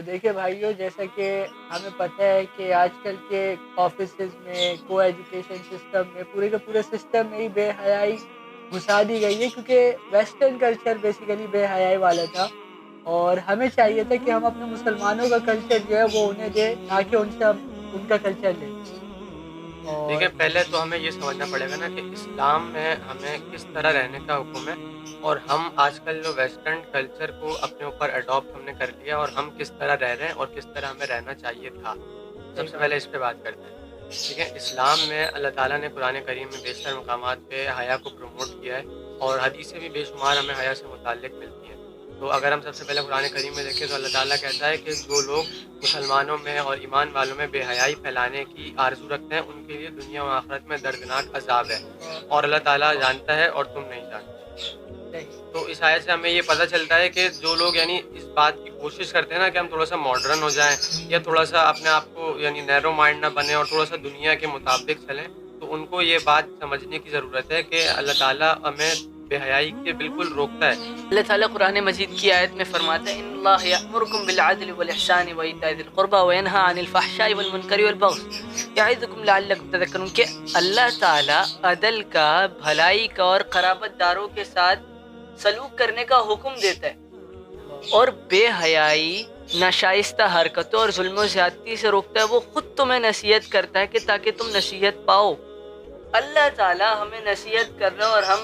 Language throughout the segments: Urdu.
دیکھیے بھائیو، جیسا کہ ہمیں پتہ ہے کہ آج کل کے آفیسز میں کو ایجوکیشن سسٹم میں پورے کے پورے سسٹم میں ہی بے حیائی گھسا دی گئی ہے، کیونکہ ویسٹرن کلچر بیسیکلی بے حیائی والا تھا، اور ہمیں چاہیے تھا کہ ہم اپنے مسلمانوں کا کلچر جو ہے وہ انہیں دیں، نہ کہ ان سے ہم ان کا کلچر لیں۔ اور دیکھیں، پہلے تو ہمیں یہ سمجھنا پڑے گا نا کہ اسلام میں ہمیں کس طرح رہنے کا حکم ہے، اور ہم آج کل جو ویسٹرن کلچر کو اپنے اوپر اڈاپٹ ہم نے کر لیا، اور ہم کس طرح رہ رہے ہیں اور کس طرح ہمیں رہنا چاہیے تھا۔ سب صحیح سے بات پہلے اس پہ بات کرتے ہیں۔ ٹھیک ہے، اسلام میں اللہ تعالیٰ نے قرآن کریم میں بیشتر مقامات پہ حیا کو پروموٹ کیا ہے، اور حدیثیں بھی بے شمار ہمیں حیا سے متعلق ملتی ہیں۔ تو اگر ہم سب سے پہلے قرآن کریم میں دیکھیں تو اللہ تعالیٰ کہتا ہے کہ جو لوگ مسلمانوں میں اور ایمان والوں میں بے حیائی پھیلانے کی آرزو رکھتے ہیں، ان کے لیے دنیا و آخرت میں دردناک عذاب ہے، اور اللہ تعالیٰ جانتا ہے اور تم نہیں جانتے۔ صحیح تو اس آیت سے ہمیں یہ پتہ چلتا ہے کہ جو لوگ یعنی اس بات کی کوشش کرتے ہیں نا کہ ہم تھوڑا سا ماڈرن ہو جائیں، یا تھوڑا سا اپنے آپ کو یعنی نیرو مائنڈ نہ بنیں اور تھوڑا سا دنیا کے مطابق چلیں، تو ان کو یہ بات سمجھنے کی ضرورت ہے کہ اللہ تعالیٰ ہمیں بے حیائی کے بالکل روکتا ہے۔ اللہ تعالیٰ قرآن مجید کی آیت میں فرماتا ہے ان اللہ یأمرکم بالعدل والاحسان وایتاء ذی القربى وینہی عن الفحشاء والمنکر والبغی یعظکم لعلکم تذکرون، کہ اللہ تعالیٰ عدل کا، بھلائی کا اور قرابت داروں کے ساتھ سلوک کرنے کا حکم دیتا ہے، اور بے حیائی، ناشائستہ حرکتوں اور ظلم و زیادتی سے روکتا ہے۔ وہ خود تمہیں نصیحت کرتا ہے کہ تاکہ تم نصیحت پاؤ۔ اللہ تعالیٰ ہمیں نصیحت کر رہا ہے اور ہم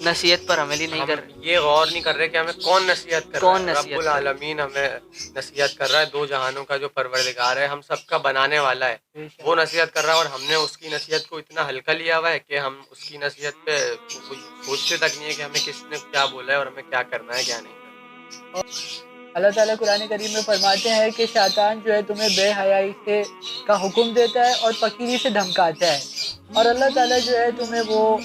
نصیحت پر عملی نہیں ہم کر رہے۔ یہ غور نہیں کر رہے کہ ہمیں کون نصیحت کر کون رہا ہے۔ نصیحت رب کر رہا ہے؟ العالمین ہمیں نصیحت کر رہا ہے، دو جہانوں کا جو پروردگار ہے، ہم سب کا بنانے والا ہے، بے شک۔ وہ نصیحت کر رہا ہے، اور ہم نے اس کی نصیحت کو اتنا ہلکا لیا ہوا ہے کہ ہم اس کی نصیحت پہ کوئی سوچتے تک نہیں ہے کہ ہمیں کس نے کیا بولا ہے اور ہمیں کیا کرنا ہے کیا نہیں کرنا۔ اللہ تعالیٰ قرآن کریم میں فرماتے ہیں کہ شیطان جو ہے تمہیں بے حیائی سے کا حکم دیتا ہے اور فقیری سے دھمکاتا ہے، اور اللہ تعالیٰ جو ہے تمہیں وہ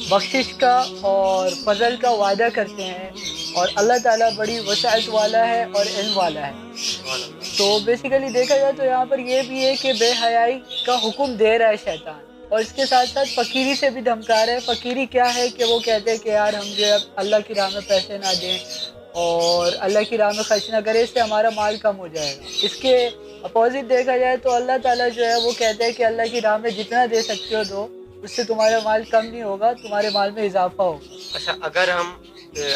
بخشش کا اور فضل کا وعدہ کرتے ہیں، اور اللہ تعالیٰ بڑی وسعت والا ہے اور علم والا ہے۔ سبحان اللہ۔ تو بیسیکلی دیکھا جائے تو یہاں پر یہ بھی ہے کہ بے حیائی کا حکم دے رہا ہے شیطان، اور اس کے ساتھ ساتھ فقیری سے بھی دھمکا رہا ہے۔ فقیری کیا ہے کہ وہ کہتے ہیں کہ یار ہم جو ہے اللہ کی راہ میں پیسے نہ دیں اور اللہ کی راہ میں خرچ نہ کرے، اس سے ہمارا مال کم ہو جائے گا۔ اس کے اپوزٹ دیکھا جائے تو اللہ تعالیٰ جو ہے وہ کہتے ہیں کہ اللہ کی راہ میں جتنا دے سکتے ہو دو، اس سے تمہارا مال کم نہیں ہوگا، تمہارے مال میں اضافہ ہوگا۔ اچھا، اگر ہم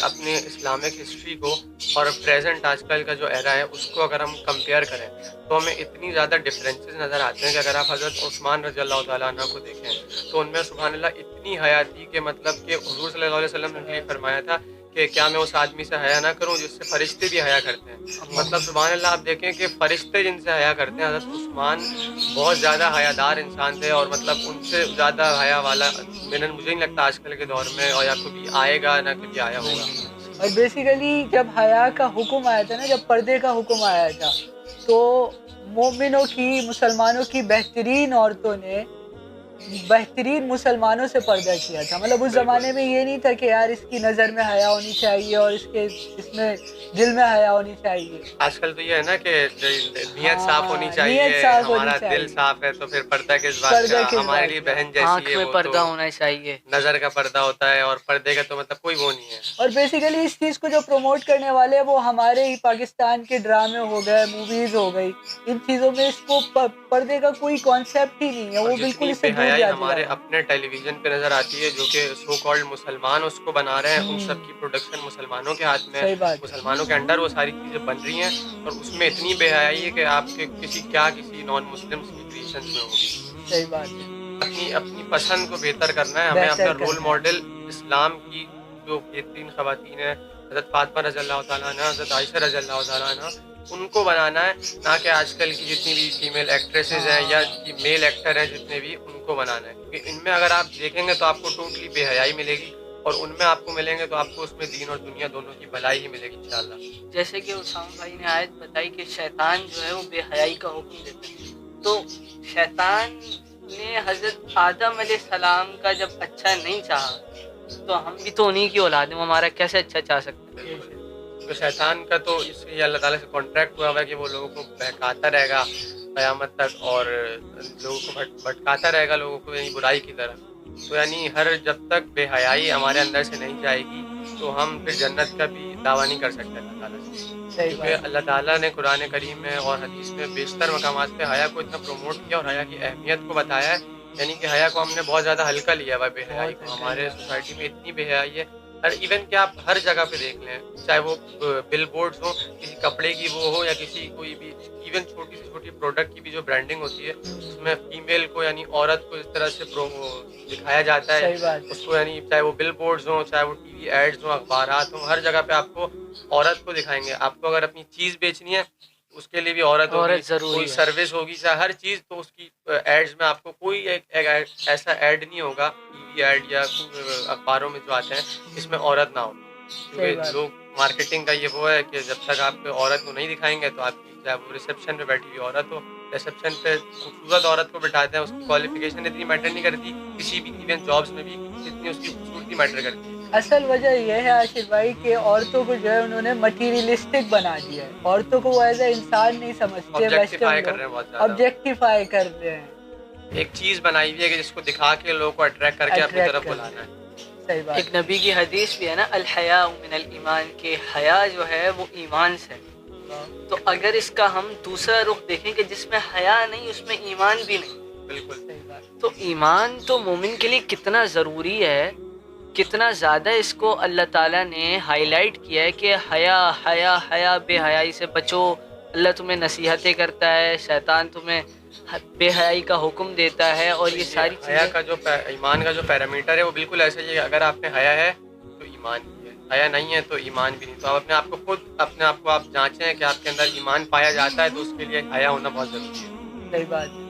اپنے اسلامک ہسٹری کو اور پریزنٹ آج کل کا جو ایرا ہے اس کو اگر ہم کمپیئر کریں تو ہمیں اتنی زیادہ ڈفرینسز نظر آتے ہیں کہ اگر آپ حضرت عثمان رضی اللہ تعالیٰ عنہ کو دیکھیں تو ان میں سبحان اللہ اتنی حیا تھی کہ مطلب کہ حضور صلی اللہ علیہ وسلم نے یہ فرمایا تھا کہ کیا میں اس آدمی سے حیا نہ کروں جس سے فرشتے بھی حیا کرتے ہیں۔ مطلب سبحان اللہ، آپ دیکھیں کہ فرشتے جن سے حیا کرتے ہیں، حضرت عثمان بہت زیادہ حیادار انسان تھے، اور مطلب ان سے زیادہ حیا والا مجھے نہیں لگتا آج کل کے دور میں، اور یا کبھی آئے گا نہ کبھی آیا ہوگا۔ اور بیسیکلی جب حیا کا حکم آیا تھا نا، جب پردے کا حکم آیا تھا، تو مومنوں کی، مسلمانوں کی بہترین عورتوں نے بہترین مسلمانوں سے پردہ کیا تھا۔ مطلب اس زمانے میں یہ نہیں تھا کہ یار اس کی نظر میں حیا ہونی چاہیے اور اس میں دل میں حیا ہونی چاہیے۔ آج کل تو یہ ہے نا کہ نیت صاف ہونی نیت چاہیے، صاف ہونی ہمارا چاہیے۔ دل صاف ہے تو پھر پردہ کس بات پردہ کا، کس ہمارے بات لیے کا؟ بہن جیسی آنکھ ہے میں وہ پردہ تو ہونا چاہیے۔ نظر کا پردہ ہوتا ہے، اور پردے کا تو مطلب کوئی وہ نہیں ہے۔ اور بیسیکلی اس چیز کو جو پروموٹ کرنے والے ہیں وہ ہمارے ہی پاکستان کے ڈرامے ہو گئے، موویز ہو گئی، ان چیزوں میں اس کو پردے کا کوئی کانسیپٹ ہی نہیں ہے، اور وہ بالکل جتنی اس سے بے دور حیائی جاتے جا ہمارے رہے ہیں۔ اپنے ٹیلی ویژن پہ نظر آتی ہے جو کہ سو کالڈ مسلمان اس کو بنا رہے ہیں، ان سب کی پروڈکشن مسلمانوں کے ہاتھ میں ہے، صحیح بات ہے۔ مسلمانوں کے انڈر وہ ساری چیزیں بن رہی ہیں، اور اس میں اتنی بے حیائی ہے کہ آپ کے کسی نان مسلمس کی کریشنز میں ہوگی۔ صحیح بات ہے۔ اپنی پسند کو بہتر کرنا ہے، ہمیں بہتر اپنا کرنا رول ہے۔ ماڈل اسلام کی جو بہترین خواتین ہیں، حضرت فاطمہ رضی اللہ تعالیٰ عنہ، حضرت عائشہ رضی اللہ تعالیٰ عنہ، ان کو بنانا ہے، نہ کہ آج کل کی جتنی بھی فیمیل ایکٹریسز ہیں یا میل ایکٹر ہیں جتنے بھی، ان کو بنانا ہے، کیونکہ ان میں اگر آپ دیکھیں گے تو آپ کو ٹوٹلی بے حیائی ملے گی، اور ان میں آپ کو ملیں گے تو آپ کو اس میں دین اور دنیا دونوں کی بھلائی ہی ملے گی انشاءاللہ۔ جیسے کہ اسامہ بھائی نے آیت بتائی کہ شیطان جو ہے وہ بے حیائی کا حکم دیتا ہے، تو شیطان نے حضرت آدم علیہ السلام کا جب اچھا نہیں چاہا تو ہم بھی تو انہی کی اولاد ہیں، وہ ہمارا کیسے اچھا چاہ سکتے ہیں؟ تو شیطان کا تو اس لیے اللہ تعالیٰ سے کانٹریکٹ ہوا ہے کہ وہ لوگوں کو بہکاتا رہے گا قیامت تک، اور لوگوں کو بھٹکاتا رہے گا لوگوں کو یعنی برائی کی طرف۔ تو یعنی جب تک بے حیائی ہمارے اندر سے نہیں جائے گی تو ہم پھر جنت کا بھی دعویٰ نہیں کر سکتے اللہ تعالیٰ سے۔ صحیح کیونکہ بات اللہ تعالیٰ نے قرآن کریم میں اور حدیث میں بیشتر مقامات پہ حیا کو اتنا پروموٹ کیا اور حیا کی اہمیت کو بتایا ہے. یعنی کہ حیا کو ہم نے بہت زیادہ ہلکا لیا ہوا ہے بے حیائی کو. ہمارے سوسائٹی میں اتنی بے حیائی ہے. اور ایون کہ آپ ہر جگہ پہ دیکھ لیں, چاہے وہ بل بورڈز ہوں, کسی کپڑے کی وہ ہو یا کسی کوئی بھی ایون چھوٹی سے چھوٹی پروڈکٹ کی بھی جو برانڈنگ ہوتی ہے اس میں فیمیل کو یعنی عورت کو اس طرح سے دکھایا جاتا ہے صحیح بات اس کو, یعنی چاہے وہ بل بورڈز ہوں, چاہے وہ ٹی وی ایڈز ہوں, اخبارات ہوں, ہر جگہ پہ آپ کو عورت کو دکھائیں گے. آپ کو اگر اپنی چیز بیچنی ہے اس کے لیے بھی عورت ہوگی, عورت ضروری کوئی ہے. سروس ہوگی, چاہے ہر چیز, تو اس کی ایڈز میں آپ کو کوئی ایک ایسا ایڈ نہیں ہوگا ٹی وی ایڈ یا اخباروں میں جو آتے ہیں اس میں عورت نہ ہو. کیونکہ لوگ مارکیٹنگ کا یہ وہ ہے کہ جب تک آپ عورت کو نہیں دکھائیں گے تو آپ کی چاہے وہ ریسیپشن پہ بیٹھی ہوئی عورت ہو, ریسیپشن پہ خوبصورت عورت کو بٹھاتے ہیں, اس کی کوالیفیکیشن اتنی میٹر نہیں کرتی, کسی بھی ایون جابس میں بھی جتنی اس کی خوبصورتی میٹر کرتی ہے. اصل وجہ یہ ہے عاشق بھائی کہ عورتوں کو جو ہے انہوں نے مٹیریلسٹک بنا دیا ہے. عورتوں کو وہ ایز اے انسان نہیں سمجھتے, آبجیکٹیفائی کر رہے ہیں بہت زیادہ, آبجیکٹیفائی کر رہے ہیں. ایک چیز بنائی ہوئی ہے کہ جس کو دکھا کے لوگوں کو اٹریکٹ کر کے اپنی طرف بلانا ہے. صحیح بات. ایک نبی کی حدیث بھی ہے نا, الحیاء من الایمان, کے حیا جو ہے وہ ایمان سے. تو اگر اس کا ہم دوسرا رخ دیکھیں کہ جس میں حیا نہیں اس میں ایمان بھی نہیں, بالکل صحیح بات. تو ایمان تو مومن کے لیے کتنا ضروری ہے, کتنا زیادہ اس کو اللہ تعالیٰ نے ہائی لائٹ کیا ہے کہ حیا حیا حیا, بے حیائی سے بچو. اللہ تمہیں نصیحتیں کرتا ہے, شیطان تمہیں بے حیائی کا حکم دیتا ہے, اور یہ ساری حیا چیزیں. کا جو ایمان کا جو پیرامیٹر ہے وہ بالکل ایسا ہی ہے. اگر آپ میں حیا ہے تو ایمان بھی ہے, حیا نہیں ہے تو ایمان بھی نہیں. تو آپ اپنے آپ کو خود اپنے آپ کو آپ جانچیں کہ آپ کے اندر ایمان پایا جاتا ہے تو اس کے لیے حیا ہونا بہت ضروری ہے. صحیح بات.